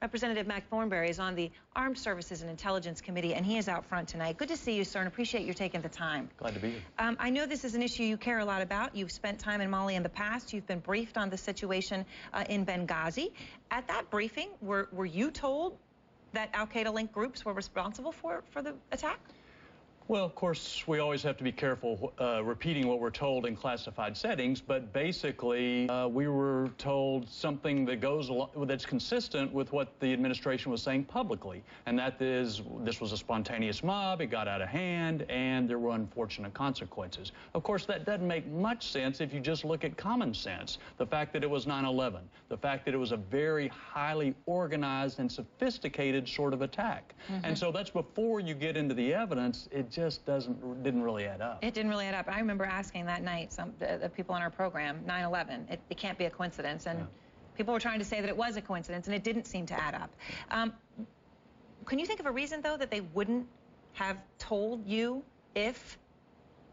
Representative Mac Thornberry is on the Armed Services and Intelligence Committee, and he is out front tonight. Good to see you, sir, and appreciate you taking the time. Glad to be here. I know this is an issue you care a lot about. You've spent time in Mali in the past. You've been briefed on the situation in Benghazi. At that briefing, were you told that al-Qaeda-linked groups were responsible for the attack? Well, of course, we always have to be careful repeating what we're told in classified settings, but basically we were told something that's consistent with what the administration was saying publicly, and that is this was a spontaneous mob, it got out of hand, and there were unfortunate consequences. Of course, that doesn't make much sense if you just look at common sense. The fact that it was 9/11, the fact that it was a very highly organized and sophisticated sort of attack. And so that's before you get into the evidence. It just didn't really add up. It didn't really add up. I remember asking that night the people on our program, 9/11, it can't be a coincidence, and people were trying to say that it was a coincidence, and it didn't seem to add up. Can you think of a reason, though, that they wouldn't have told you if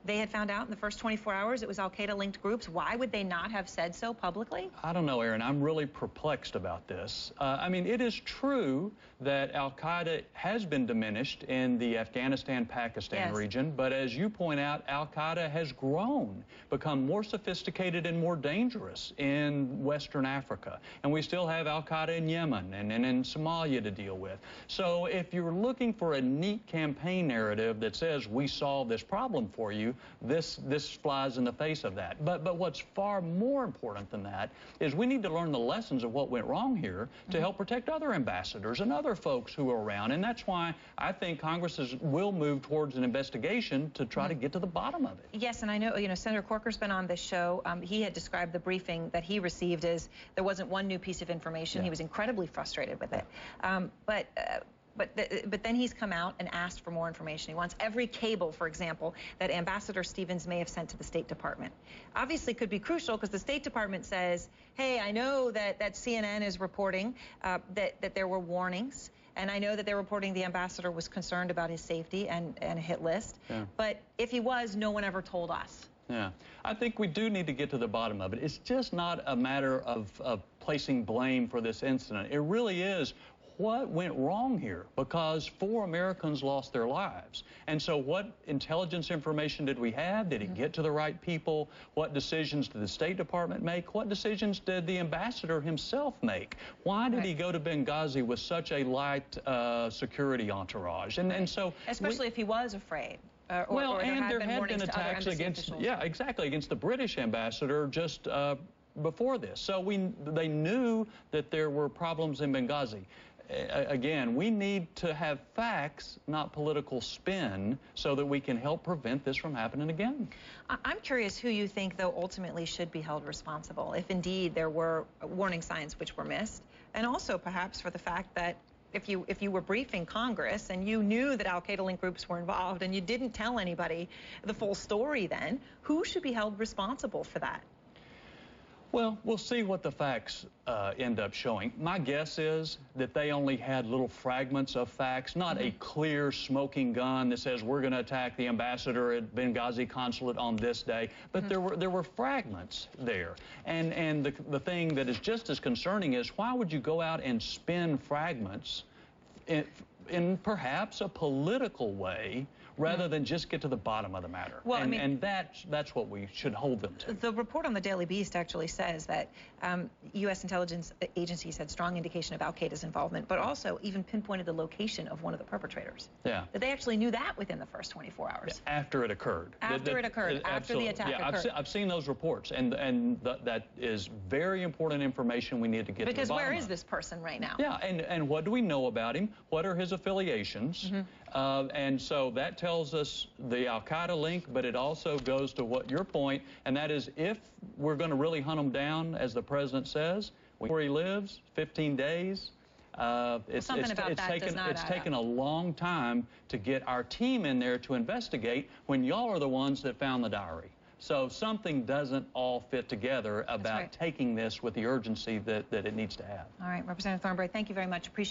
they had found out in the first 24 hours it was al-Qaeda-linked groups? Why would they not have said so publicly? I don't know, Aaron. I'm really perplexed about this. I mean, it is true that al-Qaeda has been diminished in the Afghanistan-Pakistan region, but as you point out, al-Qaeda has grown, become more sophisticated and more dangerous in Western Africa. And we still have al-Qaeda in Yemen and in Somalia to deal with. So if you're looking for a neat campaign narrative that says we solved this problem for you, this flies in the face of that. But what's far more important than that is we need to learn the lessons of what went wrong here to help protect other ambassadors and other folks who are around. And that's why I think Congress will move towards an investigation to try to get to the bottom of it. Yes, and I know, Senator Corker's been on this show. He had described the briefing that he received as there wasn't one new piece of information. He was incredibly frustrated with it. But then he's come out and asked for more information. He wants every cable, for example, that Ambassador Stevens may have sent to the State Department. Obviously could be crucial because the State Department says, hey, I know that CNN is reporting that there were warnings, and I know that they're reporting the ambassador was concerned about his safety and a hit list. But if he was, no one ever told us. Yeah, I think we do need to get to the bottom of it. It's just not a matter of placing blame for this incident. It really is what went wrong here, because 4 Americans lost their lives. And so what intelligence information did we have? Did it get to the right people? What decisions did the State Department make? What decisions did the ambassador himself make? Why did he go to Benghazi with such a light security entourage? And so, especially if he was afraid. Or there had been attacks against, against the British ambassador just before this. So they knew that there were problems in Benghazi. Again, we need to have facts, not political spin, so that we can help prevent this from happening again. I'm curious who you think, though, ultimately should be held responsible, if indeed there were warning signs which were missed, and also perhaps for the fact that if you were briefing Congress and you knew that al-Qaeda-linked groups were involved and you didn't tell anybody the full story, then who should be held responsible for that? Well, we'll see what the facts end up showing. My guess is that they only had little fragments of facts, not a clear smoking gun that says we're going to attack the ambassador at Benghazi consulate on this day, but there were fragments there. And the thing that is just as concerning is why would you go out and spin fragments in perhaps a political way rather than just get to the bottom of the matter? Well, and that's what we should hold them to. The report on the Daily Beast actually says that U.S. intelligence agencies had strong indication of al-Qaeda's involvement, but also even pinpointed the location of one of the perpretors. Yeah. That they actually knew that within the first 24 hours. After it occurred. After it occurred, after the attack occurred. I've seen those reports, and that is very important information we need to get to the bottom of. Because where is this person right now? Yeah, and what do we know about him? What are his affiliations? And so that tells us the al-Qaeda link, but it also goes to what your point, and that is if we're going to really hunt him down, as the president says, where he lives, 15 days. It's taken a long time to get our team in there to investigate when y'all are the ones that found the diary. So something doesn't all fit together about taking this with the urgency that it needs to have. All right, Representative Thornberry, thank you very much. Appreciate it.